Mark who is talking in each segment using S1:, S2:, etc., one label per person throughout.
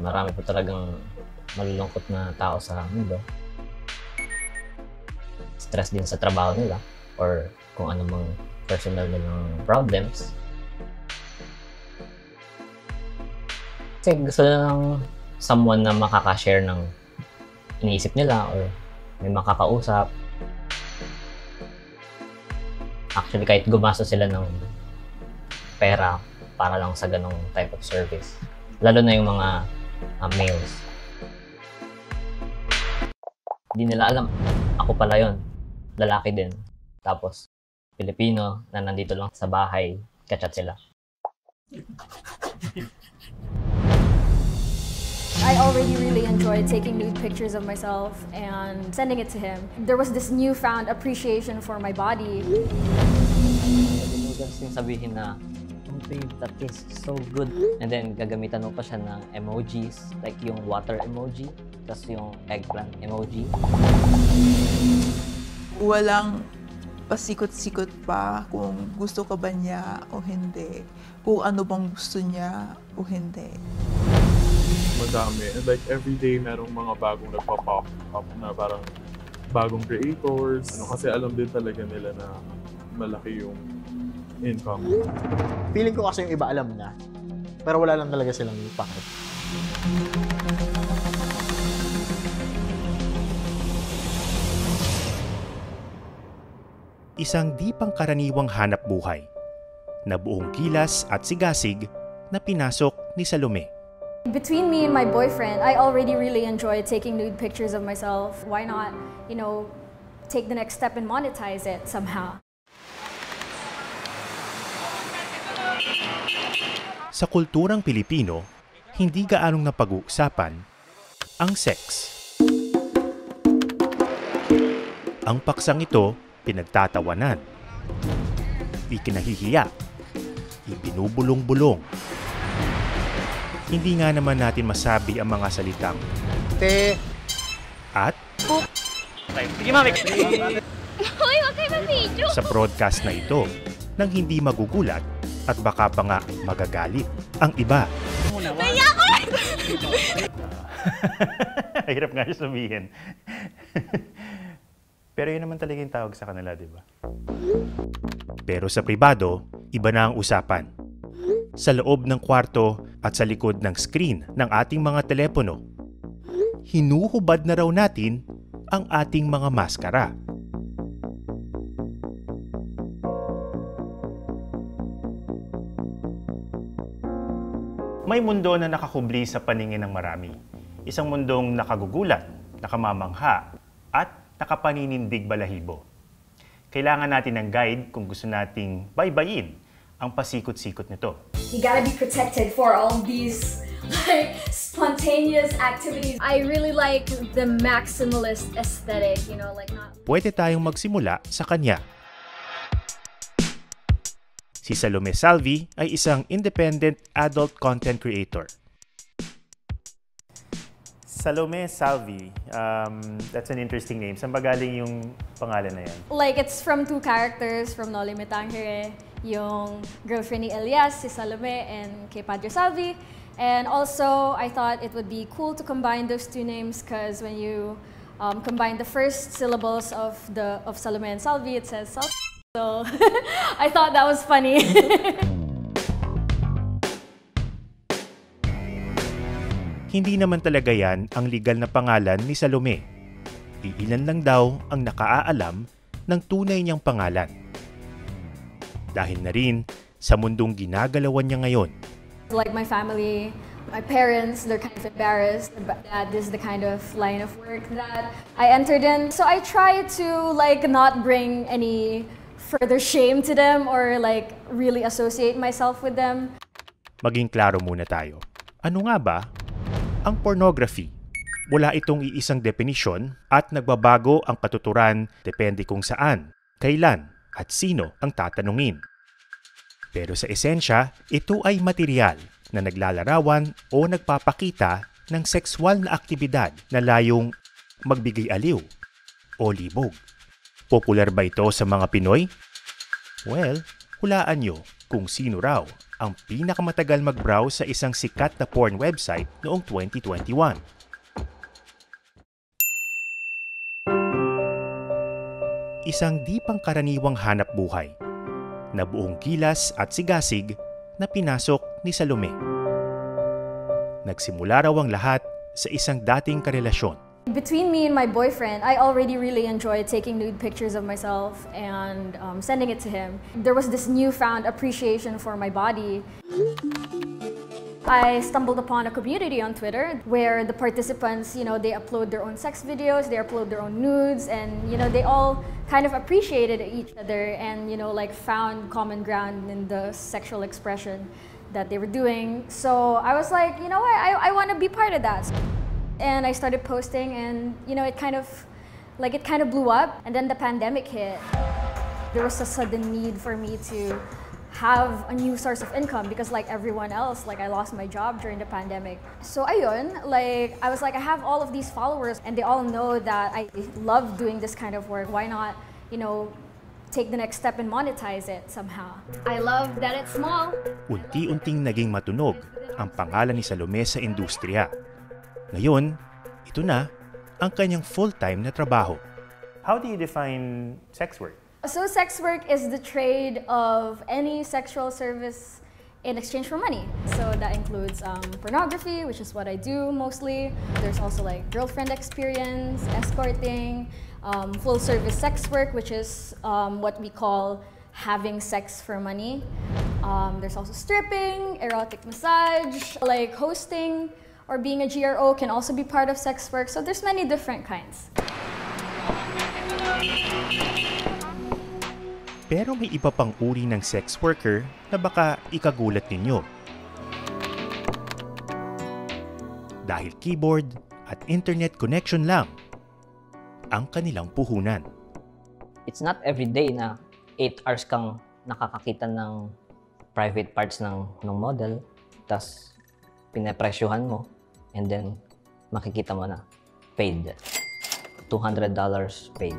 S1: marami po talagang malulungkot na tao sa mundo. Stress din sa trabaho nila or kung ano mang personal nilang problems. Kasi gusto lang someone na makaka-share ng iniisip nila or may makakausap. Actually, kahit gumastos sila ng pera para lang sa ganong type of service. Lalo na yung mga males. Hindi nila alam, ako pala yon, lalaki din. Tapos, Pilipino na nandito lang sa bahay, kachat sila.
S2: I already really enjoyed taking nude pictures of myself and sending it to him. There was this newfound appreciation for my body.
S1: Gusto yung sabihin na, oh babe, that tastes so good. And then gagamitan mo pa siya ng emojis, like yung water emoji, tapos yung eggplant emoji.
S3: Walang pasikot-sikot pa kung gusto ka ba niya o hindi, kung ano bang gusto niya o hindi.
S4: Madami. And like everyday merong mga bagong nagpa-pop up na parang bagong creators. Kasi alam din talaga nila na malaki yung income.
S5: Feeling ko kasi yung iba alam na, pero wala lang talaga silang pake.
S6: Isang di pangkaraniwang hanap buhay na buong kilas at sigasig na pinasok ni Salome.
S2: Between me and my boyfriend, I already really enjoyed taking nude pictures of myself. Why not, take the next step and monetize it somehow?
S6: Sa kulturang Pilipino, hindi gaanong napag-uusapan ang sex. Ang paksang ito pinagtatawanan, ikinahihiya, ibinubulong-bulong. Hindi nga naman natin masabi ang mga salitang
S5: Te
S6: at
S7: Sige, mami! Hoy, wag kayo mag-video!
S6: Sa broadcast na ito nang hindi magugulat at baka pa nga magagalit ang iba.
S7: Naya ko!
S6: Hirap nga siya sabihin. Pero yun naman talaga yung tawag sa kanila, di ba? Pero sa pribado, iba na ang usapan. Sa loob ng kwarto at sa likod ng screen ng ating mga telepono, hinuhubad na raw natin ang ating mga maskara. May mundo na nakakubli sa paningin ng marami. Isang mundong nakagugulat, nakamamangha, at nakapaninindig balahibo. Kailangan natin ng guide kung gusto nating baybayin ang pasikot-sikot nito.
S2: You gotta be protected for all these spontaneous activities. I really like the maximalist aesthetic, not...
S6: Pwede tayong magsimula sa kanya. Si Salome Salvi ay isang independent adult content creator. Salome Salvi, that's an interesting name. Saan ba galing yung pangalan na yan?
S2: Like, it's from two characters from Noli Me Tangere, yung girlfriend ni Elias, si Salome, and kay Padre Salvi. And also, I thought it would be cool to combine those two names because when you combine the first syllables of Salome and Salvi, it says Salvi. So, I thought that was funny.
S6: Hindi naman talaga yan ang legal na pangalan ni Salome. Iilan lang daw ang nakaaalam ng tunay niyang pangalan. Dahil na rin sa mundong ginagalawan niya ngayon.
S2: Like my family, my parents, they're kind of embarrassed that this is the kind of line of work that I entered in. So I try to not bring any further shame to them or really associate myself with them.
S6: Maging klaro muna tayo. Ano nga ba ang pornography? Wala itong iisang definisyon at nagbabago ang katuturan depende kung saan, kailan at sino ang tatanungin. Pero sa esensya, ito ay material na naglalarawan o nagpapakita ng sexual na aktibidad na layong magbigay aliw o libog. Popular ba ito sa mga Pinoy? Well, Hulaan nyo kung sino raw ang pinakamatagal mag-browse sa isang sikat na porn website noong 2021. Isang di pangkaraniwang hanap buhay na buong gilas at sigasig na pinasok ni Salome. Nagsimula raw ang lahat sa isang dating karelasyon.
S2: Between me and my boyfriend, I already really enjoyed taking nude pictures of myself and sending it to him. There was this newfound appreciation for my body. I stumbled upon a community on Twitter where the participants, they upload their own sex videos, they upload their own nudes, and they all kind of appreciated each other and found common ground in the sexual expression that they were doing. So I was like, you know what, I want to be part of that. And I started posting, and it kind of blew up. And then the pandemic hit. There was a sudden need for me to have a new source of income because, like everyone else, I lost my job during the pandemic. So ayun, I was like, I have all of these followers, and they all know that I love doing this kind of work. Why not, take the next step and monetize it somehow? I love that it's small.
S6: Unti-unting naging matunog ang pangalan ni Salome sa industriya. Ngayon, ito na ang kanyang full-time na trabaho. How do you define sex work?
S2: So sex work is the trade of any sexual service in exchange for money. So that includes pornography, which is what I do mostly. There's also girlfriend experience, escorting, full-service sex work, which is what we call having sex for money. There's also stripping, erotic massage, hosting, or being a GRO can also be part of sex work. So there's many different kinds.
S6: Pero may iba pang uri ng sex worker na baka ikagulat ninyo. Dahil keyboard at internet connection lang ang kanilang puhunan.
S1: It's not every day na 8 hours kang nakakakita ng private parts ng model, tas pinapresyuhan mo, and then makikita mo na paid. $200 paid.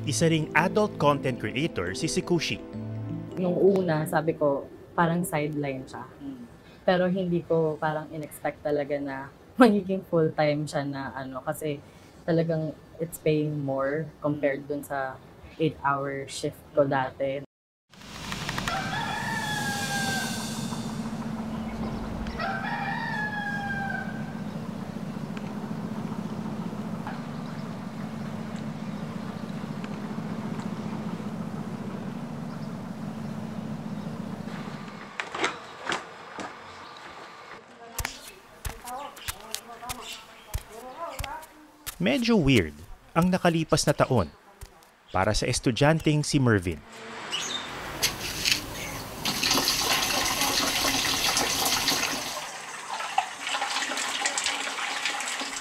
S6: Isa ring adult content creator si Sikushi.
S8: Nung una, sabi ko, parang sideline siya. Pero hindi ko parang in-expect talaga na magiging full-time siya na kasi talagang it's paying more compared dun sa 8-hour shift ko dati.
S6: Medyo weird ang nakalipas na taon para sa estudyanteng si Mervin.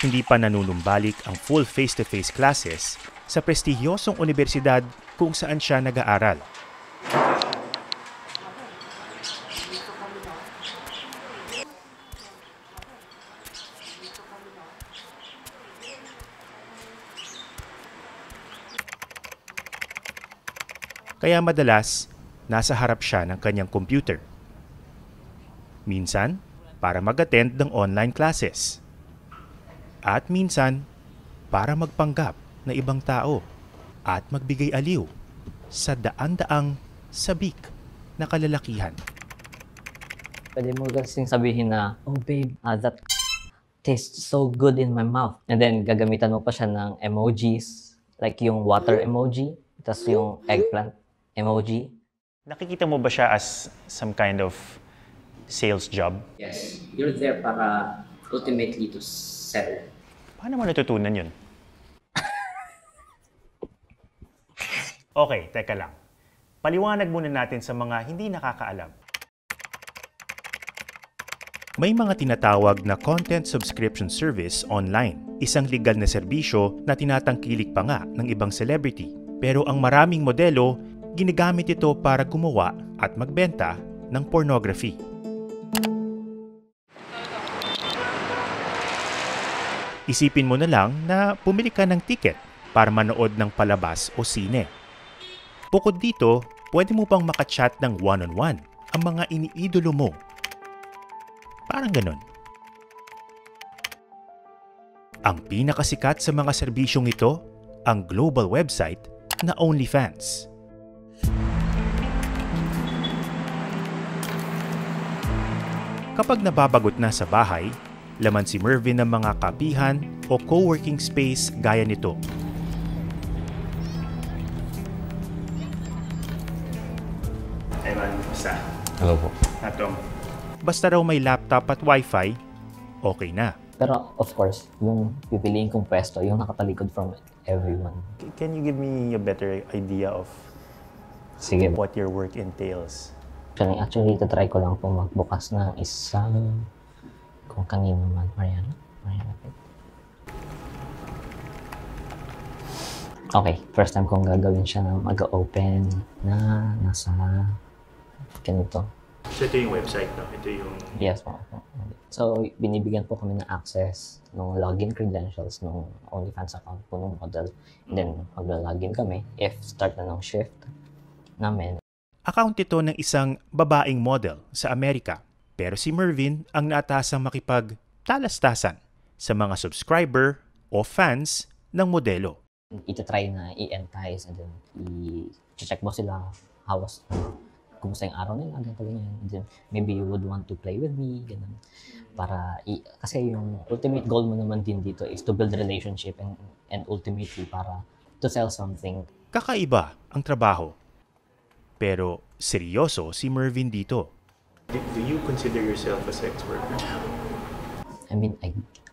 S6: Hindi pa nanunumbalik ang full face-to-face classes sa prestihiyosong universidad kung saan siya nag-aaral. Kaya madalas, nasa harap siya ng kanyang computer. Minsan, para mag-attend ng online classes. At minsan, para magpanggap na ibang tao at magbigay aliw sa daan-daang sabik na kalalakihan.
S1: Pwede mo kasing sabihin na, oh babe, that tastes so good in my mouth. And then gagamitan mo pa siya ng emojis, like yung water emoji, tas yung eggplant emoji.
S6: Nakikita mo ba siya as some kind of sales job?
S1: Yes, you're there para ultimately to sell.
S6: Paano mo natutunan yun? Okay, teka lang. Paliwanag muna natin sa mga hindi nakakaalam. May mga tinatawag na content subscription service online. Isang legal na serbisyo na tinatangkilik pa nga ng ibang celebrity. Pero ang maraming modelo, ginagamit ito para gumawa at magbenta ng pornography. Isipin mo na lang na pumili ka ng ticket para manood ng palabas o sine. Bukod dito, pwede mo pang makachat ng one-on-one ang mga iniidolo mo. Parang ganon. Ang pinakasikat sa mga serbisyong ito, ang global website na OnlyFans. Kapag nababagot na sa bahay, laman si Mervin ng mga kapihan o co-working space gaya nito. Ewan, basta.
S1: Hello po.
S6: Atong. Basta raw may laptop at wifi, okay na.
S1: Pero of course, yung pipiliin kong pwesto, yung nakatalikod from everyone.
S6: Can you give me a better idea of
S1: Sige.
S6: what your work entails?
S1: Actually, try ko lang po magbukas ng isang, kung kanino man, Mariana. Okay, first time kong gagawin siya na mag-open na nasa ganito.
S6: So ito yung website, no? Ito yung...
S1: Yes po. So, binibigyan po kami ng access ng login credentials ng OnlyFans account po ng model. And then, magla-login kami if start na ng shift namin.
S6: Account ito ng isang babaeng model sa Amerika. Pero si Mervin ang naatasang makipag-talastasan sa mga subscriber o fans ng modelo.
S1: Itatry na i-entice and then i-check mo sila how was kumusta yung araw nila, ganito ganyan. And then maybe you would want to play with me, ganun. Kasi yung ultimate goal mo naman din dito is to build relationship and ultimately para to sell something.
S6: Kakaiba ang trabaho. Pero seryoso si Mervin dito. Do you consider yourself a sex worker?
S1: I mean,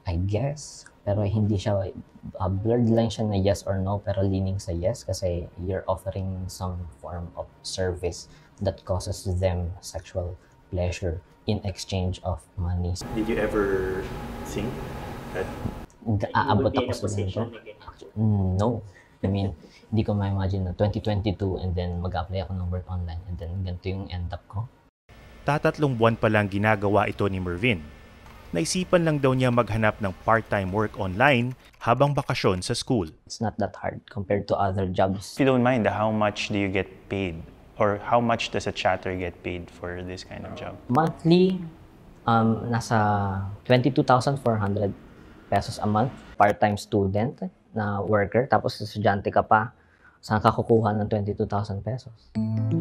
S1: I guess. Pero hindi siya, blurred line siya na yes or no, pero leaning sa yes kasi you're offering some form of service that causes them sexual pleasure in exchange of money.
S6: Did you ever think that
S1: aabot ako sa ganito? No. I mean, hindi ko ma-imagine na 2022 and then mag-apply ako ng work online and then ganito yung end up ko.
S6: 3 buwan pa lang ginagawa ito ni Mervin. Naisipan lang daw niya maghanap ng part-time work online habang bakasyon sa school.
S1: It's not that hard compared to other jobs.
S9: If you don't mind, how much do you get paid? Or how much does a chatter get paid for this kind of job?
S1: Monthly, nasa 22,400 pesos a month. Part-time student na worker, tapos estudyante ka pa, saan ka kukuha ng 22,000 pesos?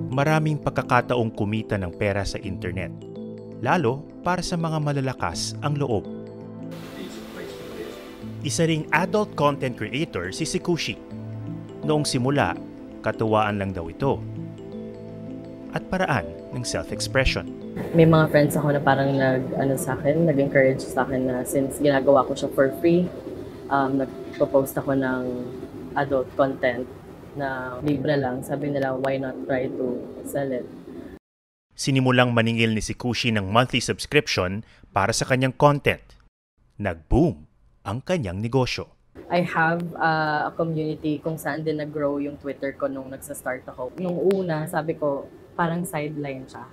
S6: Maraming pagkakataong kumita ng pera sa internet, lalo para sa mga malalakas ang loob. Isa ring adult content creator si Sikushi. Noong simula, katuwaan lang daw ito at paraan ng self-expression.
S8: May mga friends ako na parang nag-encourage sa akin na since ginagawa ko siya for free, nagpo-post ako ng adult content na libre lang. Sabi nila, why not try to sell it?
S6: Sinimulang maningil ni Sikushi ng monthly subscription para sa kanyang content. Nag-boom ang kanyang negosyo.
S8: I have a community kung saan din nag-grow yung Twitter ko nung nagsa-start ako. Nung una, sabi ko, parang sideline siya.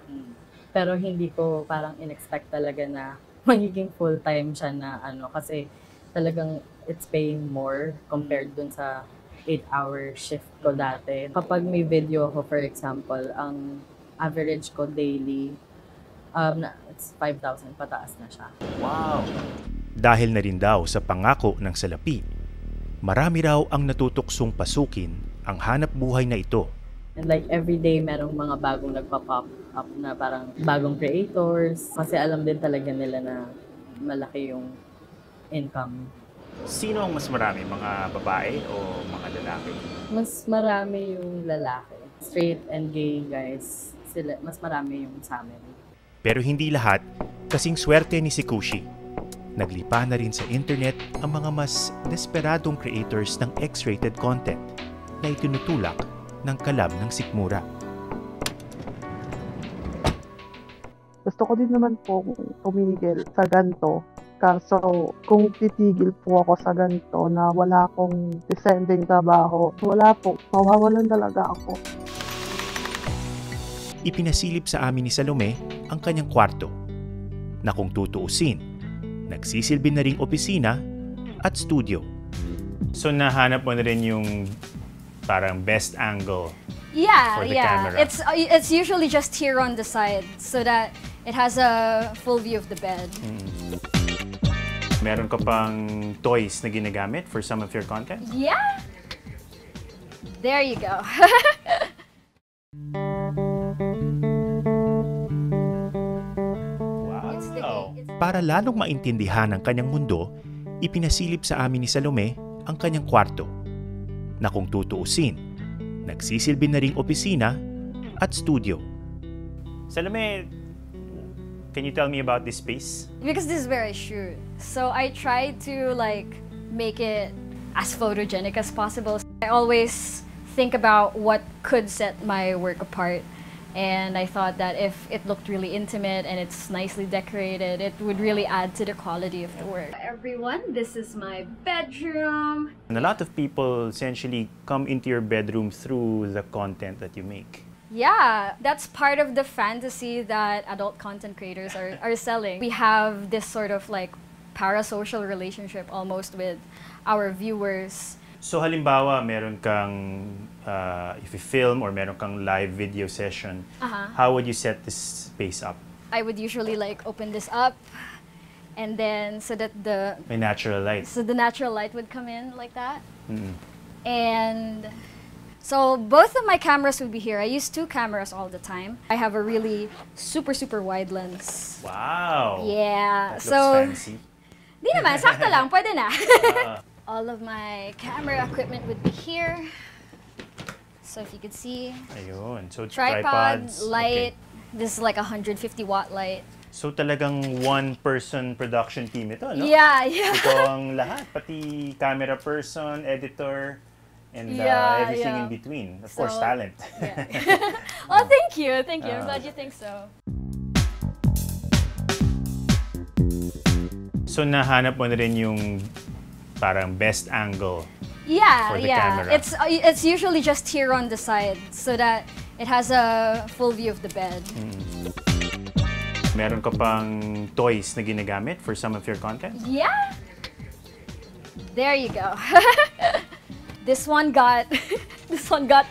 S8: Pero hindi ko parang in-expect talaga na magiging full-time siya na kasi talagang it's paying more compared dun sa 8-hour shift ko dati. Kapag may video ako, for example, ang average ko daily, it's 5,000 pataas na siya.
S6: Wow! Dahil na rin daw sa pangako ng salapi, marami raw ang natutuksong pasukin ang hanap buhay na ito.
S8: And like everyday, merong mga bagong nagpa-pop up na parang bagong creators. Kasi alam din talaga nila na malaki yung income.
S6: Sino ang mas marami? Mga babae o mga lalaki?
S8: Mas marami yung lalaki. Straight and gay guys, mas marami yung sa amin.
S6: Pero hindi lahat kasing swerte ni Sikushi. Naglipa na rin sa internet ang mga mas desperadong creators ng X-rated content na itinutulak ng kalab ng sikmura.
S10: Gusto ko din naman po tumigil sa ganito. Kaso kung titigil po ako sa ganito na wala akong descending trabaho, wala po, mawawalan talaga ako.
S6: Ipinasilip sa amin ni Salome ang kanyang kwarto na kung tutuusin, nagsisilbi na ring opisina at studio. So nahanap mo na rin yung parang best angle
S2: Yeah,
S6: for the
S2: yeah.
S6: camera.
S2: It's usually just here on the side so that it has a full view of the bed.
S6: Meron ka pang toys na ginagamit for some of your content?
S2: Yeah. There you go.
S6: Wow. Para lalong maintindihan ang kanyang mundo, ipinasilip sa amin ni Salome ang kanyang kwarto na kung tutuusin, nagsisilbi na ring opisina at studio. Salome, can you tell me about this space?
S2: Because this is where I shoot. So I try to make it as photogenic as possible. I always think about what could set my work apart. And I thought that if it looked really intimate and it's nicely decorated, it would really add to the quality of the work. Everyone, this is my bedroom.
S6: And a lot of people essentially come into your bedroom through the content that you make.
S2: Yeah, that's part of the fantasy that adult content creators are selling. We have this sort of parasocial relationship almost with our viewers.
S6: So halimbawa, meron kang, if you film or meron kang live video session, how would you set this space up?
S2: I would usually open this up and then so that
S6: May natural light.
S2: So the natural light would come in like that. And so both of my cameras would be here. I use 2 cameras all the time. I have a really super wide lens.
S6: Wow!
S2: Yeah.
S6: That looks fancy.
S2: Di naman, sakto lang, pwede na. All of my camera equipment would be here. So if you could see.
S6: Ayun. So
S2: Tripod,
S6: tripods,
S2: light.
S6: Okay.
S2: This is like a 150-watt light.
S6: So talagang one-person production team ito, no?
S2: Yeah.
S6: Ito ang lahat, pati camera person, editor, and everything in between. Of course, talent.
S2: Yeah. Oh, thank you. I'm glad you think so.
S6: So nahanap mo na rin yung parang best angle
S2: Yeah,
S6: for the
S2: yeah.
S6: camera.
S2: It's usually just here on the side so that it has a full view of the bed.
S6: Meron ka pang toys na ginagamit for some of your content?
S2: Yeah. There you go. This one got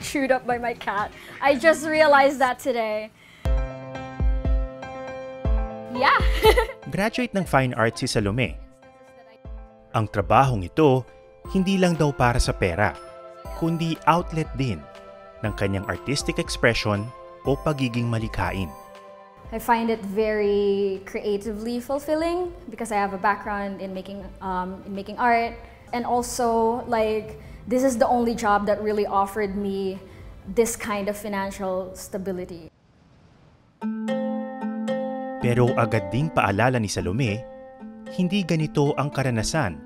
S2: chewed up by my cat. I just realized that today. Yeah.
S6: Graduate ng Fine Arts si Salome. Ang trabahong ito, hindi lang daw para sa pera, kundi outlet din ng kanyang artistic expression o pagiging malikhain.
S2: I find it very creatively fulfilling because I have a background in making art, and also this is the only job that really offered me this kind of financial stability.
S6: Pero agad ding paalala ni Salome, hindi ganito ang karanasan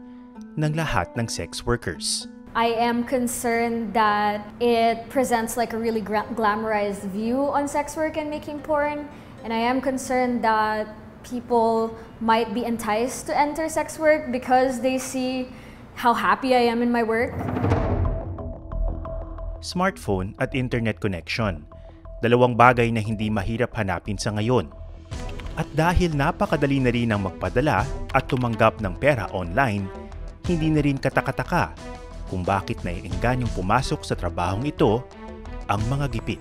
S6: ng lahat ng sex workers.
S2: I am concerned that it presents a really glamorized view on sex work and making porn. And I am concerned that people might be enticed to enter sex work because they see how happy I am in my work.
S6: Smartphone at internet connection. Dalawang bagay na hindi mahirap hanapin sa ngayon. At dahil napakadali na rin ang magpadala at tumanggap ng pera online, hindi na rin katakataka kung bakit naiengganyong pumasok sa trabahong ito ang mga gipit.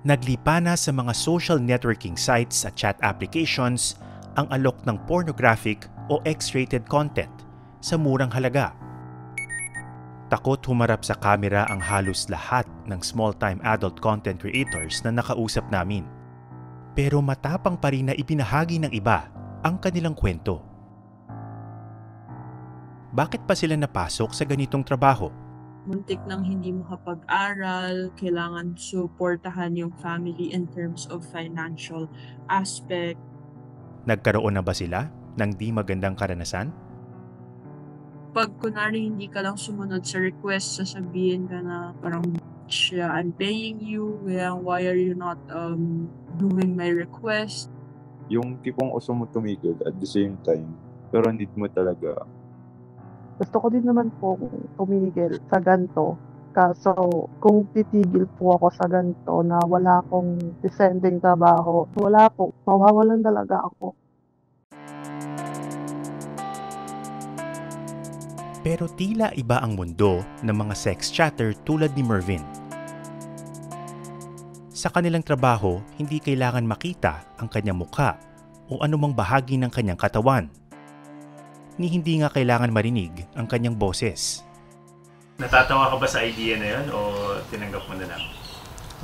S6: Naglipa na sa mga social networking sites at chat applications ang alok ng pornographic o X-rated content sa murang halaga. Takot humarap sa kamera ang halos lahat ng small-time adult content creators na nakausap namin. Pero matapang pa rin na ibinahagi ng iba ang kanilang kwento. Bakit pa sila napasok sa ganitong trabaho?
S11: Muntik nang hindi makapag-aral, kailangan suportahan yung family in terms of financial aspect.
S6: Nagkaroon na ba sila ng di magandang karanasan?
S11: Pag kunwari hindi ka lang sumunod sa request, sasabihin ka na parang, I'm paying you, why are you not doing my request?
S12: Yung tipong gusto mo tumigil at the same time, pero need mo talaga.
S10: Gusto ko din naman po tumigil sa ganito. Kaso kung titigil po ako sa ganito na wala akong descending trabaho, wala po, mawawalan talaga ako.
S6: Pero tila iba ang mundo ng mga sex chatter tulad ni Mervin. Sa kanilang trabaho, hindi kailangan makita ang kanyang mukha o anumang bahagi ng kanyang katawan. Ni hindi nga kailangan marinig ang kanyang boses.
S9: Natatawa ka ba sa idea na yun o tinanggap mo na lang?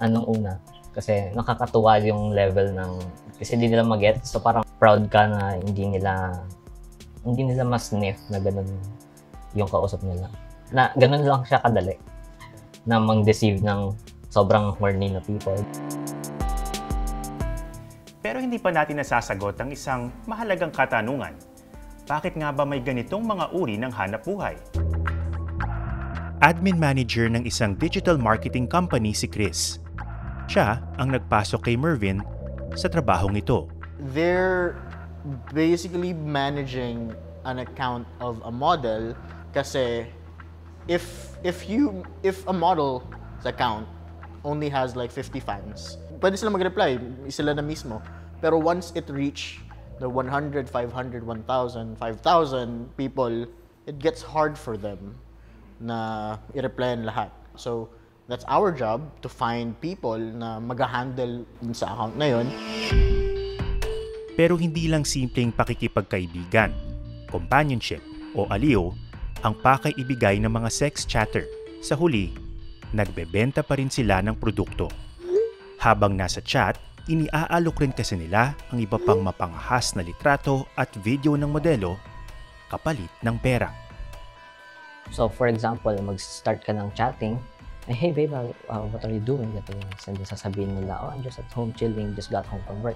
S1: Anong una? Kasi nakakatuwa yung level ng... Kasi hindi nila mag-get. So parang proud ka na hindi nila mas sniff na ganun yung kausap nila. Na ganun lang siya kadali. Na mang-deceive ng sobrang horny na people.
S6: Pero hindi pa natin nasasagot ang isang mahalagang katanungan. Bakit nga ba may ganitong mga uri ng hanap buhay? Admin manager ng isang digital marketing company si Chris. Siya ang nagpasok kay Mervin sa trabahong ito.
S5: They're basically managing an account of a model kasi if a model's account only has like 50 fans, pwede sila mag-reply, sila na mismo. Pero once it reach the 100, 500, 1,000, 5,000 people, it gets hard for them na i-replyan lahat. So, that's our job to find people na mag-handle sa account na yun.
S6: Pero hindi lang simpleng pakikipagkaibigan, companionship o aliw ang pakay-ibigay ng mga sex chatter. Sa huli, nagbebenta pa rin sila ng produkto. Habang nasa chat, iniaalok rin kasi nila ang iba pang mapangahas na litrato at video ng modelo kapalit ng pera.
S1: So for example, mag-start ka ng chatting, hey babe, what are you doing? And then sasabihin nila, I'm just at home chilling, just got home from work.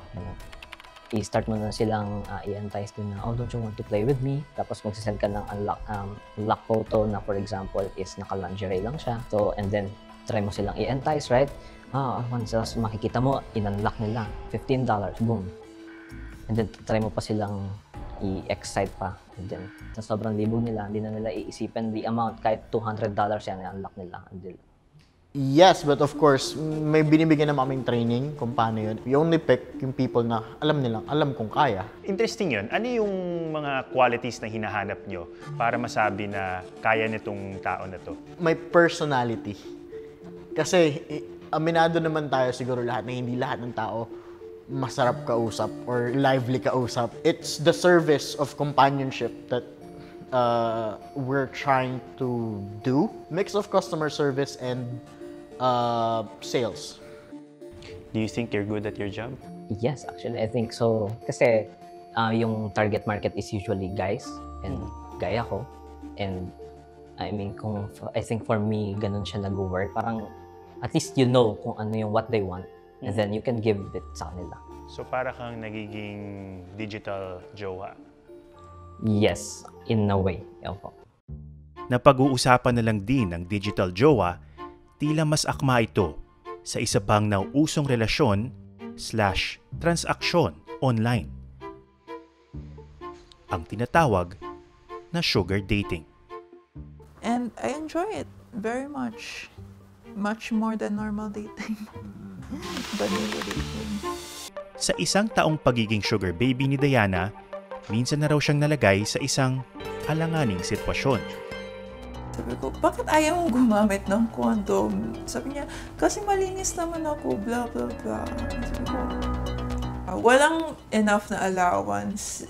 S1: I-start mo na silang i-entice din na, don't you want to play with me? Tapos magsasend ka ng unlock photo na for example is naka-lingerie lang siya. So and then try mo silang i-entice, right? Once makikita mo, in-unlock nila, $15, boom. And then try mo pa silang i-excite pa. And then, sa sobrang libog nila, hindi na nila iisipin the amount, kahit $200 yan, i-unlock nila.
S5: Yes, but of course, may binibigyan naman kaming training kung paano yun. We only pick yung people na alam kung kaya.
S6: Interesting yun. Ano yung mga qualities na hinahanap nyo para masabi na kaya nitong tao na to?
S5: May personality. Kasi, aminado naman tayo siguro lahat na hindi lahat ng tao masarap kausap or lively kausap. It's the service of companionship that we're trying to do. Mix of customer service and sales.
S9: Do you think you're good at your job?
S1: Yes, actually, I think so. Kasi yung target market is usually guys and gaya ko. And I mean, I think for me, ganun siya nag-work. Parang at least you know kung ano yung what they want. And then you can give it sa kanila.
S6: So para kang nagiging digital jowa?
S1: Yes, in a way. Opo.
S6: Napag-uusapan na lang din ng digital jowa, tila mas akma ito sa isa pang nauusong relasyon/transaksyon online. Ang tinatawag na sugar dating.
S3: And I enjoy it very much. Much more than normal dating. Vanilla dating.
S6: Sa isang taong pagiging sugar baby ni Diana, minsan na raw siyang nalagay sa isang alanganing sitwasyon.
S3: Sabi ko, bakit ayaw mong gumamit ng condom? Sabi niya, kasi malinis naman ako, blah, blah, blah. Sabi ko, walang enough na allowance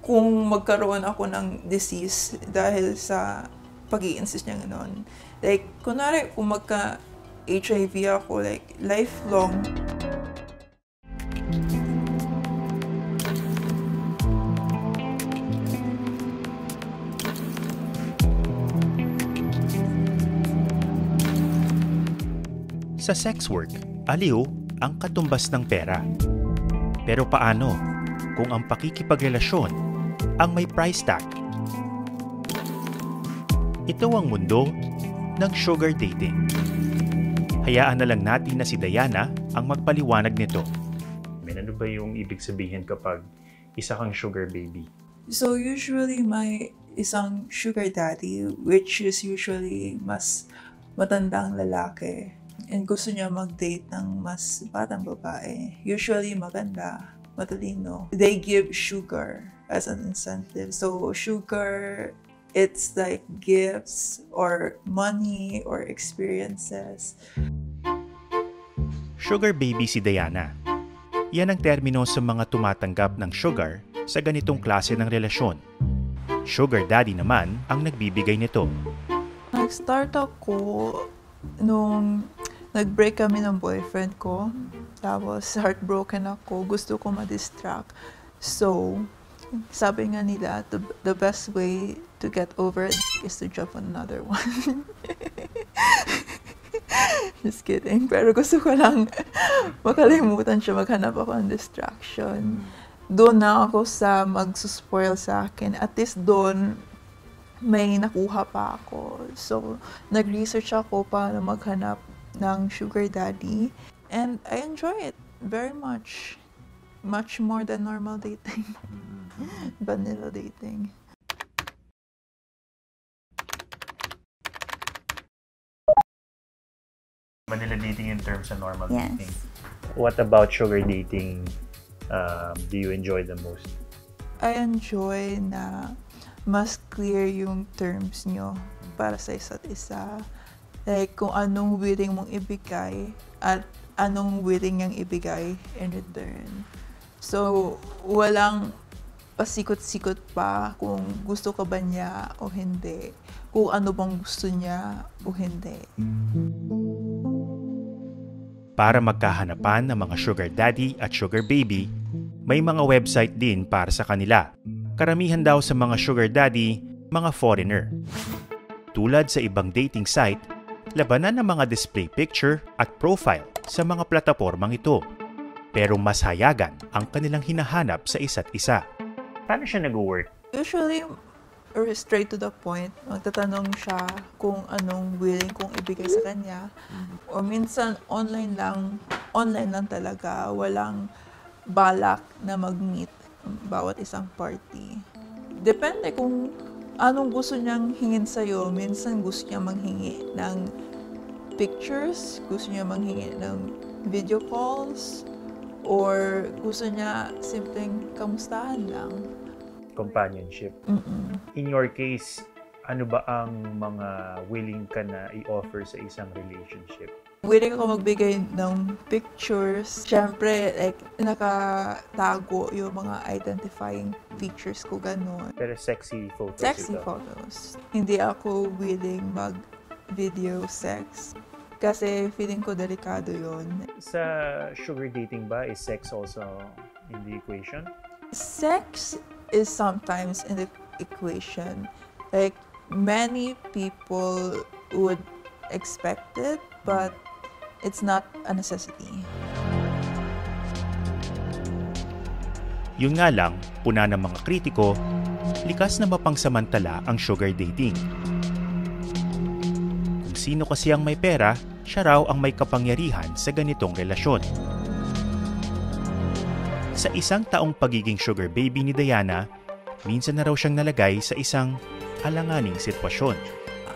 S3: kung magkaroon ako ng disease dahil sa pag-i-insist niya gano'n. Like, kunwari, kung magka-HIV ako, like, lifelong.
S6: Sa sex work, aliw ang katumbas ng pera. Pero paano kung ang pakikipagrelasyon ang may price tag? Ito ang mundo ng sugar dating. Hayaan na lang natin na si Diana ang magpaliwanag nito. Ano ba yung ibig sabihin kapag isa kang sugar baby?
S3: So usually may isang sugar daddy, which is usually mas matandang lalaki. And gusto niya mag-date ng mas batang babae. Usually maganda, matalino. They give sugar as an incentive. So sugar it's like gifts or money or experiences.
S6: Sugar baby si Diana. Yan ang termino sa mga tumatanggap ng sugar sa ganitong klase ng relasyon. Sugar daddy naman ang nagbibigay nito.
S3: Nag-start ako nung nag-break kami ng boyfriend ko. Tapos heartbroken ako. Gusto ko ma-distract. So, sabi nga nila, the best way to get over it is to jump on another one. Just kidding. Pero gusto ko lang makalimutan siya, maghanap ako ng distraction. Doon na ako sa magsuspoil sa akin. At least doon, may nakuha pa ako. So, nag-research ako para maghanap ng sugar daddy. And I enjoy it very much. Much more than normal dating. Vanilla dating.
S6: Vanilla dating in terms of normal
S13: Yes.
S6: dating. What about sugar dating do you enjoy the most?
S3: I enjoy na mas clear yung terms nyo para sa isa't isa. Like, kung anong willing mong ibigay at anong willing niyang ibigay in return. So, walang pasikot-sikot pa kung gusto ka ba niya o hindi. Kung ano bang gusto niya o hindi.
S6: Para magkahanapan ng mga sugar daddy at sugar baby, may mga website din para sa kanila. Karamihan daw sa mga sugar daddy, mga foreigner. Tulad sa ibang dating site, labanan ng mga display picture at profile sa mga platapormang ito. Pero mas hayagan ang kanilang hinahanap sa isa't isa. Paano siya nag-work?
S3: Usually, straight to the point. Magtatanong siya kung anong willing kong ibigay sa kanya. O minsan, online lang talaga. Walang balak na mag-meet bawat isang party. Depende kung anong gusto niyang hingin sa'yo. Minsan gusto niya manghingi ng pictures, gusto niya manghingi ng video calls, or gusto niya simpleng kamustahan lang.
S6: Companionship. In your case, ano ba ang mga willing ka na i-offer sa isang relationship?
S3: Willing ako magbigay ng pictures. Siyempre, like, nakatago yung mga identifying features ko, gano'n.
S6: Pero sexy photos
S3: Sexy
S6: ito.
S3: photos. Hindi ako willing mag-video sex. Kasi feeling ko delikado yon.
S6: Sa sugar dating ba, is sex also in the equation?
S3: Sex is sometimes in the equation. Like, many people would expect it, but it's not a necessity.
S6: Yun nga lang, puna ng mga kritiko, likas na mapangsamantala ang sugar dating. Kung sino kasi ang may pera, siya raw ang may kapangyarihan sa ganitong relasyon. Sa isang taong pagiging sugar baby ni Diana, minsan na raw siyang nalagay sa isang alanganing sitwasyon.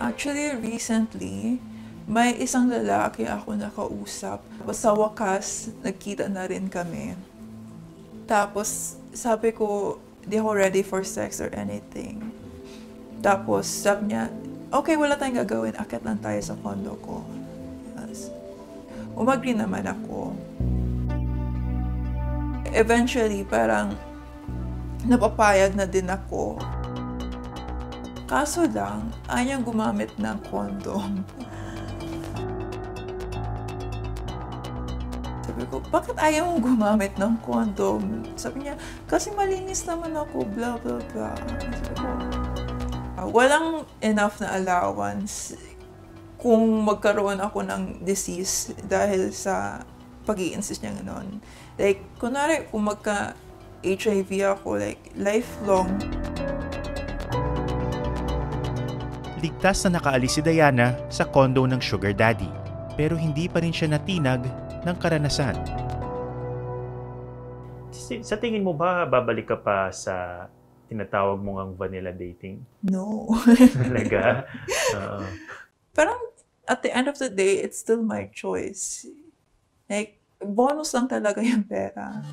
S3: Actually, recently, may isang lalaki ako nakausap. Sa wakas, nagkita na rin kami. Tapos, sabi ko, di ako ready for sex or anything. Tapos, sabi niya, okay, wala tayong gagawin. Akit lang tayo sa condo ko. Yes. Umagri naman ako. Eventually, parang napapayag na din ako. Kaso lang, ayaw gumamit ng condom. Sabi ko, bakit ayaw mong gumamit ng condom? Sabi niya, kasi malinis naman ako, blah, blah, blah. Sabi ko, walang enough na allowance kung magkaroon ako ng disease dahil sa pag-i-insist niya gano'n. Like, kunwari, kung magka-HIV ako, like, lifelong.
S6: Ligtas na nakaalis si Diana sa condo ng sugar daddy, pero hindi pa rin siya natinag ng karanasan. Sa tingin mo ba, babalik ka pa sa tinatawag mong ang vanilla dating?
S3: No.
S6: Talaga?
S3: Parang, at the end of the day, it's still my choice. Like, bonus lang talaga yung pera.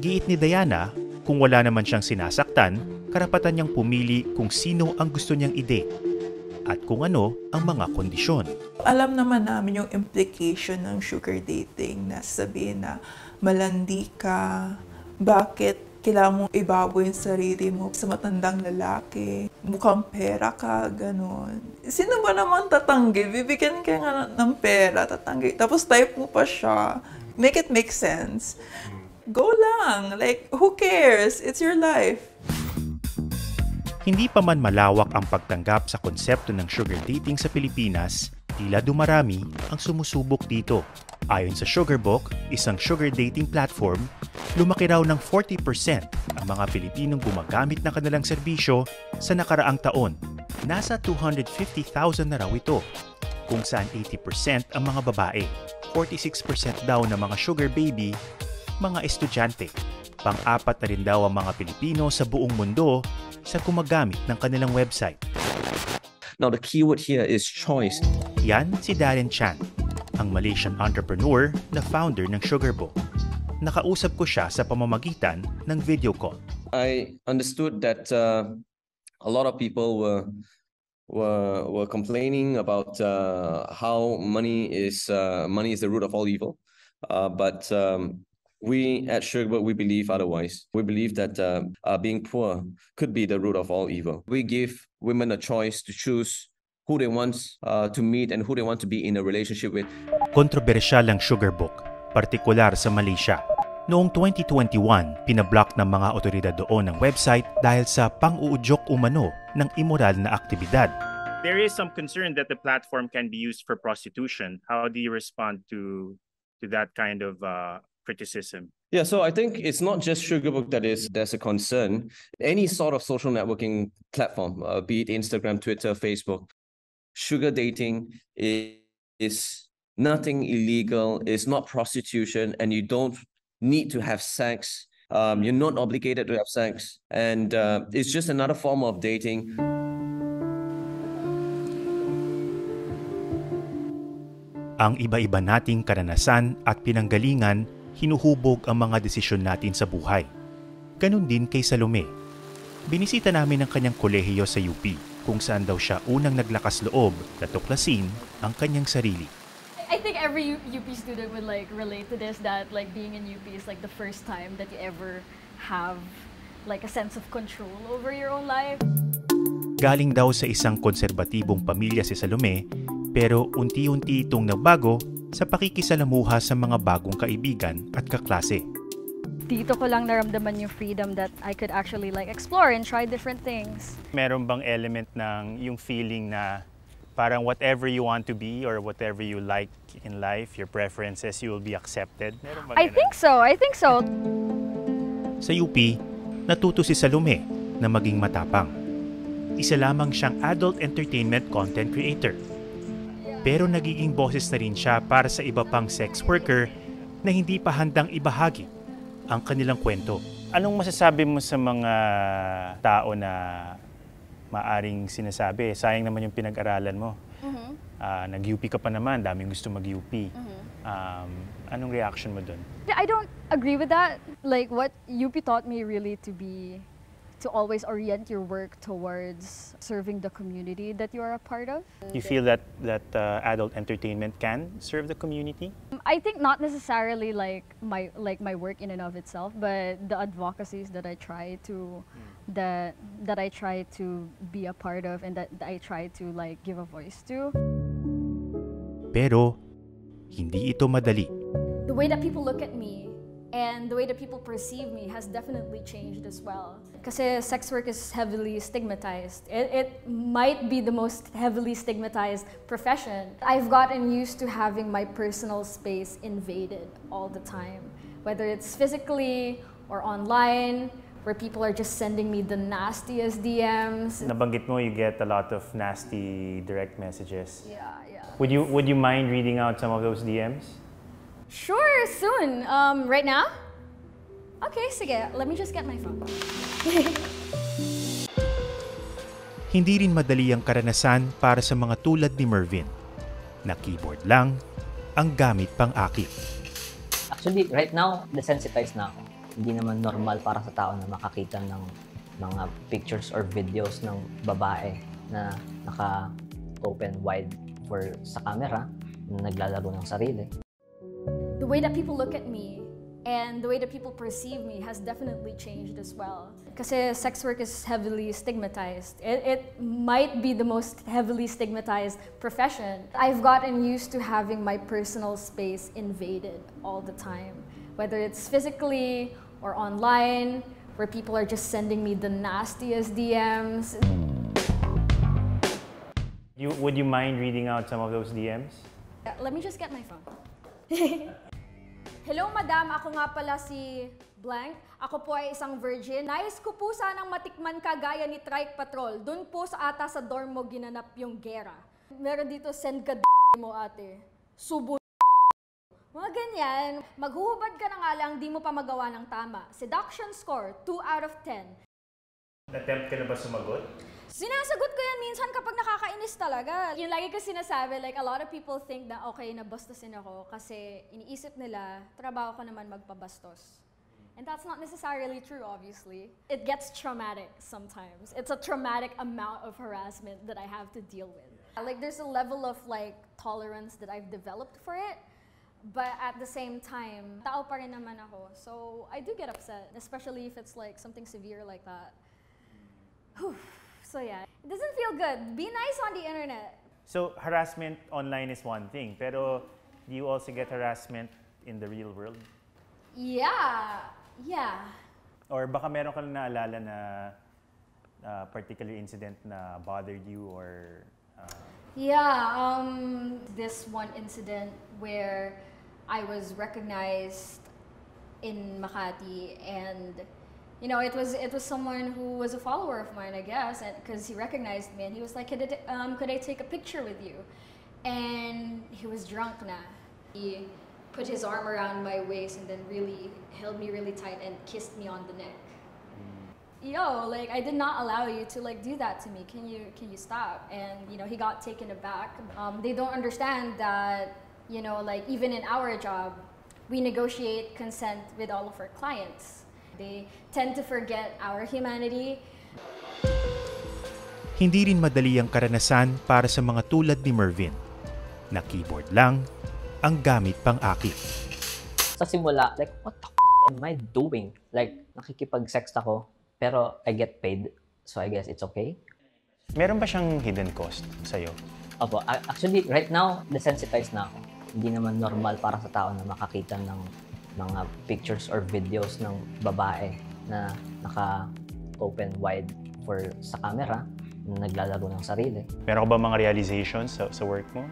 S6: Giit ni Diana, kung wala naman siyang sinasaktan, karapatan niyang pumili kung sino ang gusto niyang i-date at kung ano ang mga kondisyon.
S3: Alam naman namin yung implication ng sugar dating na sabihin na malandi ka, bakit kailangan mong ibaboy yung sarili mo sa matandang lalaki, mukhang pera ka, ganon. Sino ba naman tatanggi? Bibigyan ka nga ng pera, tatanggi. Tapos type mo pa siya. Make it make sense. Go lang. Like, who cares? It's your life.
S6: Hindi pa man malawak ang pagtanggap sa konsepto ng sugar dating sa Pilipinas, tila dumarami ang sumusubok dito. Ayon sa Sugarbook, isang sugar dating platform, lumaki raw ng 40% ang mga Pilipinong gumagamit ng kanilang serbisyo sa nakaraang taon. Nasa 250,000 na raw ito, kung saan 80% ang mga babae, 46% daw ng mga sugar baby, mga estudyante. Pang-apat na rin daw ang mga Pilipino sa buong mundo sa gumagamit ng kanilang website.
S13: Now the keyword here is choice.
S6: Yan si Darren Chan, ang Malaysian entrepreneur na founder ng Sugarbook. Nakausap ko siya sa pamamagitan ng video call.
S13: I understood that a lot of people were complaining about how money is the root of all evil, but we at Sugarbook, we believe otherwise. We believe that being poor could be the root of all evil. We give women a choice to choose who they want to meet and who they want to be in a relationship with.
S6: Kontrobersyal ang Sugarbook, partikular sa Malaysia. Noong 2021, pinablock ng mga otoridad doon ang website dahil sa pang-uudyok umano ng immoral na aktibidad.
S9: There is some concern that the platform can be used for prostitution. How do you respond to that kind of criticism?
S13: Yeah, so I think it's not just Sugarbook there's a concern. Any sort of social networking platform, be it Instagram, Twitter, Facebook, sugar dating is nothing illegal, it's not prostitution, and you don't need to have sex. You're not obligated to have sex, and it's just another form of dating.
S6: Ang iba-iba nating karanasan at pinanggalingan hinuhubog ang mga desisyon natin sa buhay. Ganun din kay Salome. Binisita namin ang kanyang kolehiyo sa UP, kung saan daw siya unang naglakas loob na tuklasin ang kanyang sarili.
S2: I think every UP student would like relate to this, that like being in UP is like the first time that you ever have like a sense of control over your own life.
S6: Galing daw sa isang konserbatibong pamilya si Salome, pero unti-unti itong nagbago sa pakikisalamuha sa mga bagong kaibigan at kaklase.
S2: Dito ko lang naramdaman yung freedom that I could actually like explore and try different things.
S9: Meron bang element ng yung feeling na parang whatever you want to be or whatever you like in life, your preferences, you will be accepted? Meron bang
S2: I think so.
S6: Sa UP, natuto si Salome na maging matapang. Isa lamang siyang adult entertainment content creator. Pero nagiging boses na rin siya para sa iba pang sex worker na hindi pa handang ibahagi ang kanilang kwento.
S9: Anong masasabi mo sa mga tao na maaring sinasabi, sayang naman yung pinag-aralan mo? Nag-UP ka pa naman, daming gusto mag-UP. Anong reaction mo dun?
S2: I don't agree with that. Like what UP taught me really to always orient your work towards serving the community that you are a part of.
S9: You feel that adult entertainment can serve the community?
S2: I think not necessarily like my work in and of itself, but the advocacies that I try to that I try to be a part of and that I try to like give a voice to.
S6: Pero hindi ito madali.
S2: The way that people look at me and the way that people perceive me has definitely changed as well. Kasi sex work is heavily stigmatized. It might be the most heavily stigmatized profession. I've gotten used to having my personal space invaded all the time. Whether it's physically or online, where people are just sending me the nastiest DMs.
S9: Nabanggit mo you get a lot of nasty direct messages.
S2: Yeah.
S9: Would you mind reading out some of those DMs?
S2: Sure, soon. Right now? Okay, sige. Let me just get my phone.
S6: Hindi rin madali ang karanasan para sa mga tulad ni Mervin, na keyboard lang ang gamit pang akit.
S1: Actually, right now, desensitized na ako. hindi naman normal para sa tao na makakita ng mga pictures or videos ng babae na naka-open wide sa camera, na naglalaro ng sarili.
S2: The way that people look at me and the way that people perceive me has definitely changed as well. Kasi sex work is heavily stigmatized. It might be the most heavily stigmatized profession. I've gotten used to having my personal space invaded all the time. Whether it's physically or online, where people are just sending me the nastiest DMs.
S9: Would you mind reading out some of those DMs?
S2: Let me just get my phone. Hello, madam. Ako nga pala si Blank. Ako po ay isang virgin. Nais ko po sanang matikman ka gaya ni Trike Patrol. Doon po sa sa dorm mo ginanap yung gera. Meron dito, send ka mo ate. Subo mga ganyan. Maghuhubad ka na nga lang, di mo pa magawa ng tama. Seduction score, 2 out of 10.
S9: Attempt ka na ba sumagot?
S2: Sinasagot ko yan minsan kapag nakakainis talaga. Yung lagi ko sinasabi, like a lot of people think na okay, nabastusin ako kasi iniisip nila, trabaho ko naman magpabastos. And that's not necessarily true, obviously. It gets traumatic sometimes. It's a traumatic amount of harassment that I have to deal with. Like there's a level of like tolerance that I've developed for it. But at the same time, tao pa rin naman ako. So I do get upset, especially if it's like something severe like that. Whew. So yeah, it doesn't feel good. Be nice on the internet.
S9: So harassment online is one thing, pero do you also get harassment in the real world?
S2: Yeah.
S9: Or baka meron ka na naalala na particular incident na bothered you or...
S2: Yeah, this one incident where I was recognized in Makati, and you know, it was someone who was a follower of mine, I guess, and because he recognized me and he was like, could I take a picture with you? And he was drunk na. He put his arm around my waist and then really held me really tight and kissed me on the neck. Yo, like I did not allow you to like do that to me. Can you stop? And you know, he got taken aback. They don't understand that, you know, like even in our job, we negotiate consent with all of our clients. They tend to forget our humanity.
S6: Hindi rin madali ang karanasan para sa mga tulad ni Mervin, na keyboard lang ang gamit pang akit.
S1: Sa simula, like, what the am I doing? Like, nakikipag-sext ako, pero I get paid, so I guess it's okay.
S9: Meron ba siyang hidden cost sa'yo?
S1: Opo, actually, right now, desensitized na ako. Hindi naman normal para sa tao na makakita ng mga pictures or videos ng babae na naka-open wide sa camera, na naglalaro ng sarili.
S9: Meron ka ba mga realizations sa work mo?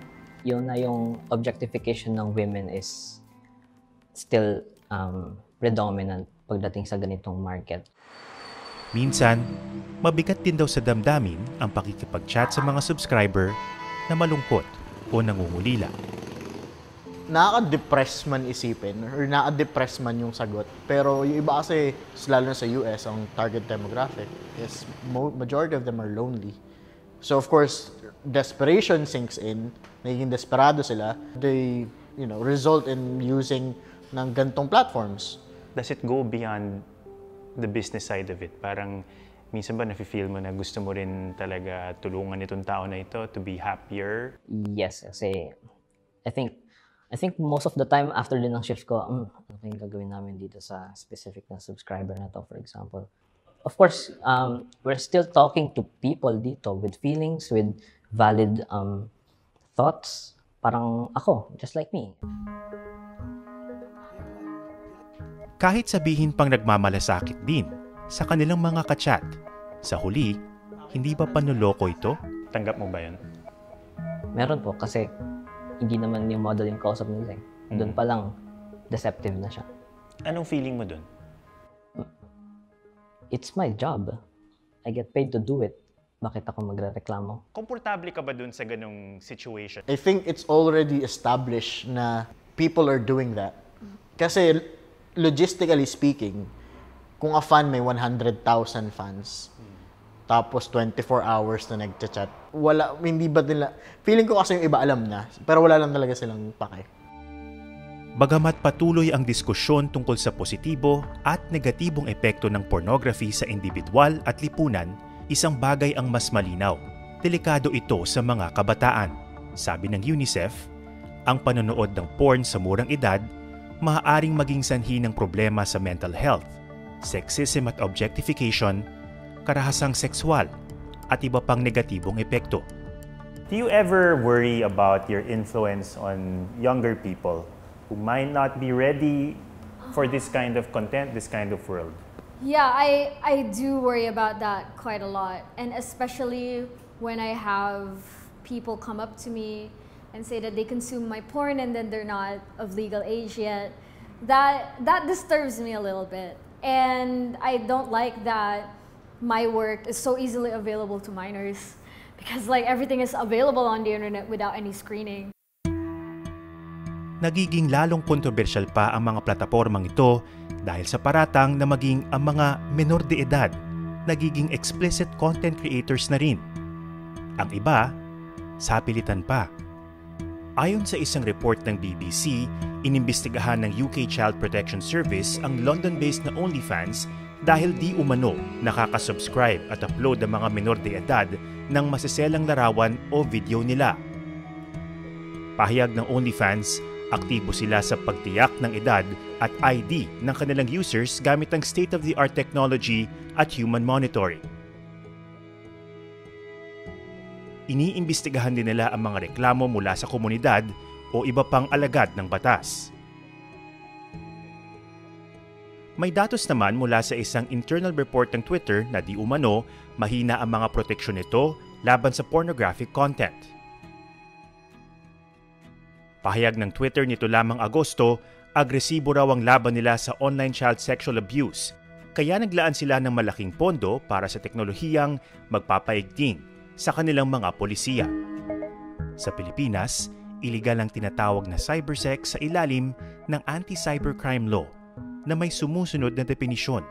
S1: Yun na yung objectification ng women is still predominant pagdating sa ganitong market.
S6: Minsan, mabigat din daw sa damdamin ang pakikipag-chat sa mga subscriber na malungkot o nangungulila.
S5: Nakaka-depress man isipin or nakaka-depress man yung sagot. Pero yung iba kasi, lalo na sa US, ang target demographic is majority of them are lonely. So of course, desperation sinks in, naging desperado sila. They, you know, result in using ng gantong platforms.
S9: Does it go beyond the business side of it? Parang minsan ba nafe-feel mo na gusto mo rin talaga tulungan itong tao na ito to be happier?
S1: Yes, kasi I think most of the time after din ng shift ko, ano yung gagawin namin dito sa specific na subscriber na to, for example. Of course, we're still talking to people dito with feelings, with valid thoughts. Parang ako, just like me.
S6: Kahit sabihin pang nagmamalasakit din sa kanilang mga kachat, sa huli, hindi ba panloloko ito?
S9: Tanggap mo ba yun?
S1: Meron po, kasi hindi naman yung model yung kausap nila eh. Doon pa lang, deceptive na siya.
S9: Anong feeling mo doon?
S1: It's my job. I get paid to do it. Bakit ako magre-reklamo?
S9: Komportable ka ba doon sa ganong situation?
S5: I think it's already established na people are doing that. Kasi logistically speaking, kung a fan may 100,000 fans, tapos 24 hours na nagchat-chat, hindi ba nila, feeling ko kasi yung iba alam na, pero wala lang talaga silang pake.
S6: Bagamat patuloy ang diskusyon tungkol sa positibo at negatibong epekto ng pornography sa individual at lipunan, isang bagay ang mas malinaw. Delikado ito sa mga kabataan. Sabi ng UNICEF, ang panonood ng porn sa murang edad maaaring maging sanhi ng problema sa mental health, sexism at objectification, karahasang sexual, at iba pang negatibong epekto.
S9: Do you ever worry about your influence on younger people who might not be ready for this kind of content, this kind of world?
S2: Yeah, I do worry about that quite a lot. And especially when I have people come up to me and say that they consume my porn and then they're not of legal age yet. That disturbs me a little bit. And I don't like that my work is so easily available to minors. Because like everything is available on the internet without any screening.
S6: Nagiging lalong kontrobersyal pa ang mga platapormang ito dahil sa paratang na maging ang mga menor de edad nagiging explicit content creators na rin. Ang iba, sapilitan pa. Ayon sa isang report ng BBC, inimbestigahan ng UK Child Protection Service ang London-based na OnlyFans dahil di umano nakakasubscribe at upload ang mga menor de edad ng masiselang larawan o video nila. Pahayag ng OnlyFans, aktibo sila sa pagtiyak ng edad at ID ng kanilang users gamit ang state-of-the-art technology at human monitoring. Iniimbestigahan din nila ang mga reklamo mula sa komunidad o iba pang alagad ng batas. May datos naman mula sa isang internal report ng Twitter na di umano mahina ang mga proteksyon nito laban sa pornographic content. Pahayag ng Twitter nito lamang Agosto, agresibo raw ang laban nila sa online child sexual abuse, kaya naglaan sila ng malaking pondo para sa teknolohiyang magpapaigting sa kanilang mga polisiya. Sa Pilipinas, iligal ang tinatawag na cybersex sa ilalim ng Anti-Cybercrime Law na may sumusunod na definisyon: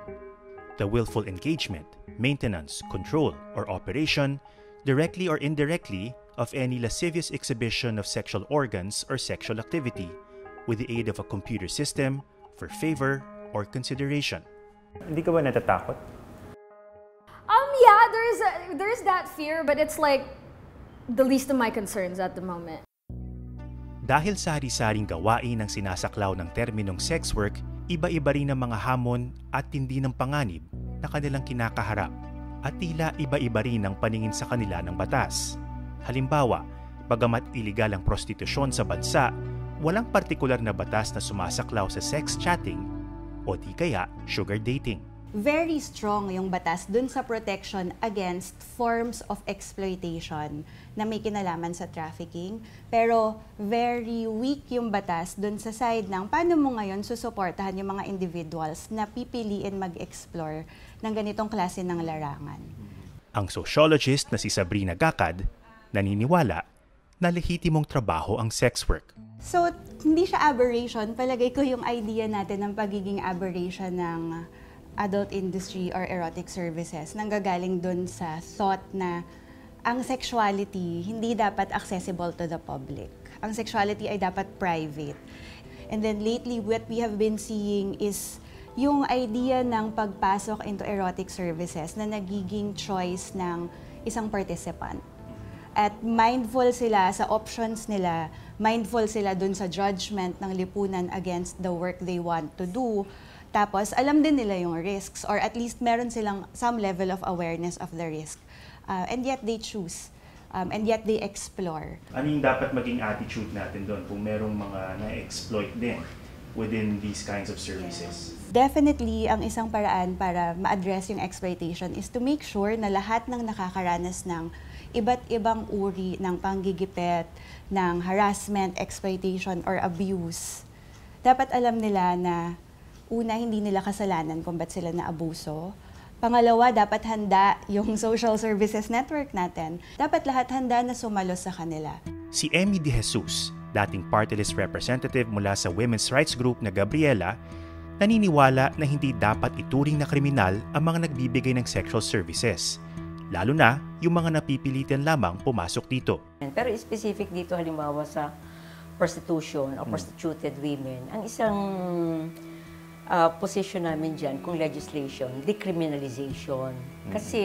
S6: the willful engagement, maintenance, control, or operation, directly or indirectly, of any lascivious exhibition of sexual organs or sexual activity with the aid of a computer system for favor or consideration.
S9: Hindi ka ba natatakot?
S2: Yeah, there's that fear, but it's like the least of my concerns at the moment.
S6: Dahil sa hari-saring gawain ng sinasaklaw ng terminong sex work, iba-iba rin ang mga hamon at tindi ng panganib na kanilang kinakaharap at tila iba-iba rin ang paningin sa kanila ng batas. Halimbawa, bagamat iligal ang prostitusyon sa bansa, walang partikular na batas na sumasaklaw sa sex chatting o di kaya sugar dating.
S14: Very strong yung batas dun sa protection against forms of exploitation na may kinalaman sa trafficking. Pero very weak yung batas dun sa side ng paano mo ngayon susuportahan yung mga individuals na pipiliin mag-explore ng ganitong klase ng larangan.
S6: Ang sociologist na si Sabrina Gacad naniniwala na lehitimong trabaho ang sex work.
S14: So, hindi siya aberration. Palagay ko yung idea natin ng pagiging aberration ng adult industry or erotic services nanggagaling dun sa thought na ang sexuality hindi dapat accessible to the public. Ang sexuality ay dapat private. And then lately, what we have been seeing is yung idea ng pagpasok into erotic services na nagiging choice ng isang participant. At mindful sila sa options nila, mindful sila dun sa judgment ng lipunan against the work they want to do. Tapos, alam din nila yung risks, or at least meron silang some level of awareness of the risk. And yet they choose, and yet they explore.
S6: Ano yung dapat maging attitude natin doon kung merong mga na-exploit din within these kinds of services?
S14: Definitely, ang isang paraan para ma-address yung exploitation is to make sure na lahat ng nakakaranas ng iba't ibang uri ng panggigipit, ng harassment, exploitation, or abuse, dapat alam nila na una, hindi nila kasalanan kung ba't sila naabuso. Pangalawa, dapat handa yung social services network natin. Dapat lahat handa na sumalo sa kanila.
S6: Si Emmy De Jesus, dating party list representative mula sa women's rights group na Gabriela, naniniwala na hindi dapat ituring na kriminal ang mga nagbibigay ng sexual services, lalo na yung mga napipilitan lamang pumasok dito.
S15: Pero specific dito halimbawa sa prostitution o prostituted women, ang isang position namin dyan, kung legislation, decriminalization. Kasi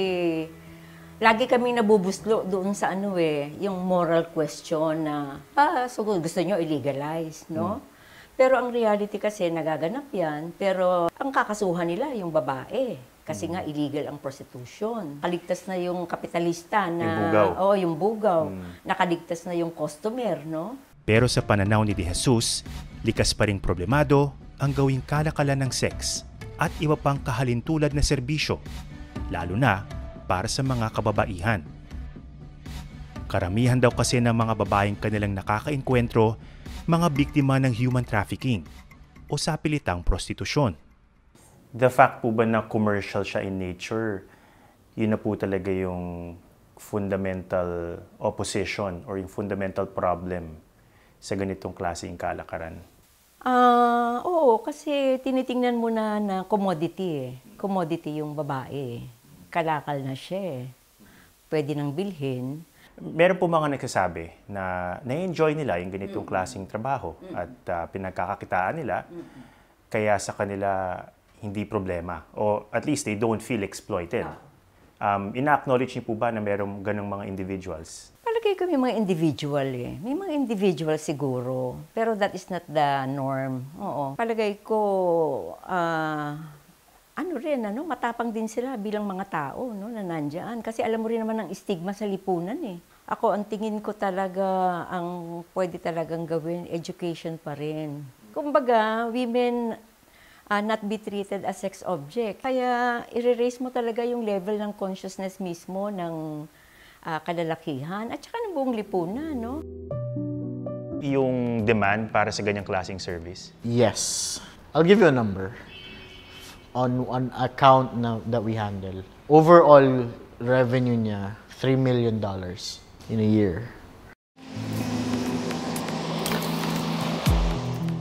S15: lagi kami nabubuslo doon sa yung moral question na, so gusto nyo illegalize, no? Pero ang reality kasi, nagaganap yan, pero ang kakasuhan nila yung babae. Kasi nga illegal ang prostitution. Kaligtas na yung kapitalista na...
S6: Yung bugaw.
S15: Yung bugaw. Nakaligtas na yung customer, no?
S6: Pero sa pananaw ni De Jesus, likas pa ring problemado ang gawing kalakalan ng sex at iba pang kahalintulad na serbisyo, lalo na para sa mga kababaihan. Karamihan daw kasi ng mga babaeng kanilang nakakaenkwentro mga biktima ng human trafficking o sapilitang prostitusyon.
S9: The fact po ba na commercial siya in nature, yun na po talaga yung fundamental opposition or yung fundamental problem sa ganitong klaseng kalakaran?
S15: Oo, kasi tinitingnan mo na commodity eh. Commodity yung babae. Kalakal na siya eh. Pwede nang bilhin.
S9: Meron po mga nagsasabi na na-enjoy nila yung ganitong klaseng trabaho at pinagkakakitaan nila, kaya sa kanila hindi problema. O at least they don't feel exploited. Ina-acknowledge niyo po ba na merong ganong mga individuals?
S15: Palagay ko may mga individual eh. May mga individual siguro. Pero that is not the norm. Oo. Palagay ko, matapang din sila bilang mga tao, no, na nandyan. Kasi alam mo rin naman ang stigma sa lipunan eh. Ako, ang tingin ko talaga, ang pwede talagang gawin, education pa rin. Kumbaga, women not be treated as sex object. Kaya, i-raise mo talaga yung level ng consciousness mismo ng kalalakihan at saka ng buong lipunan, no?
S9: Yung demand para sa ganyang klaseng service?
S5: Yes. I'll give you a number. On account that we handle. Overall revenue niya, $3 million in a year.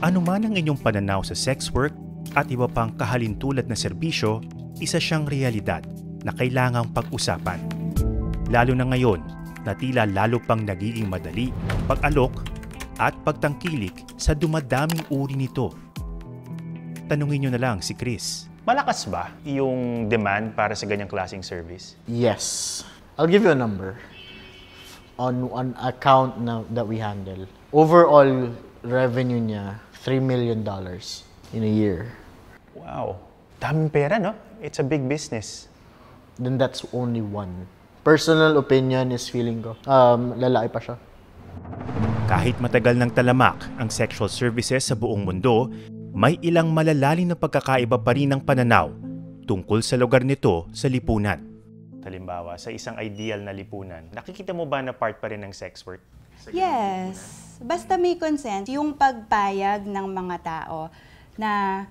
S6: Ano man ang inyong pananaw sa sex work at iba pang kahalintulad na serbisyo, isa siyang realidad na kailangang pag-usapan. Lalo na ngayon na tila lalo pang nagiging madali, pag-alok at pagtangkilik sa dumadaming uri nito. Tanungin niyo na lang si Chris.
S9: Malakas ba yung demand para sa ganyang klaseng service?
S5: Yes. I'll give you a number. On account that we handle. Overall revenue niya, $3 million in a year.
S9: Wow. Daming pera, no? It's a big business.
S5: Then that's only one. Personal opinion is feeling ko, lalaki pa siya.
S6: Kahit matagal ng talamak ang sexual services sa buong mundo, may ilang malalalim na pagkakaiba pa rin ng pananaw tungkol sa lugar nito sa lipunan.
S9: Halimbawa, sa isang ideal na lipunan, nakikita mo ba na part pa rin ng sex work?
S14: Yes. Basta may consent, yung pagpayag ng mga tao na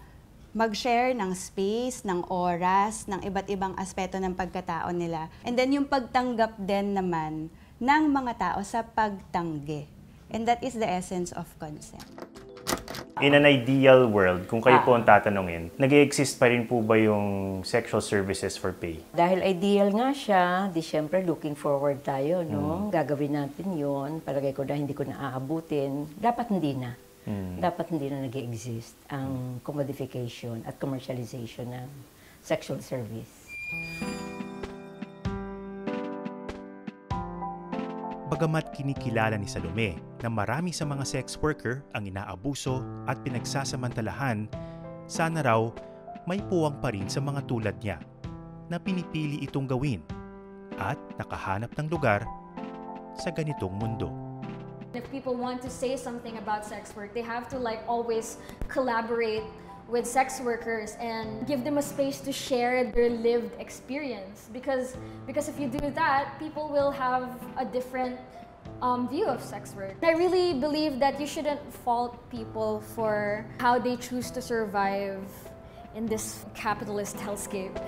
S14: mag-share ng space, ng oras, ng iba't ibang aspeto ng pagkatao nila. And then yung pagtanggap din naman ng mga tao sa pagtanggi. And that is the essence of consent.
S9: In an ideal world, kung kayo po ang tatanungin, nag-i-exist pa rin po ba yung sexual services for pay?
S15: Dahil ideal nga siya, di syempre looking forward tayo, no? Gagawin natin yon. Palagay ko na hindi ko na aabutin. Dapat hindi na. Dapat hindi na nag-i-exist ang commodification at commercialization ng sexual service.
S6: Bagamat kinikilala ni Salome na marami sa mga sex worker ang inaabuso at pinagsasamantalahan, sana raw may puwang pa rin sa mga tulad niya na pinipili itong gawin at nakahanap ng lugar sa ganitong mundo.
S2: If people want to say something about sex work, they have to always collaborate with sex workers and give them a space to share their lived experience. Because if you do that, people will have a different view of sex work. I really believe that you shouldn't fault people for how they choose to survive in this capitalist hellscape.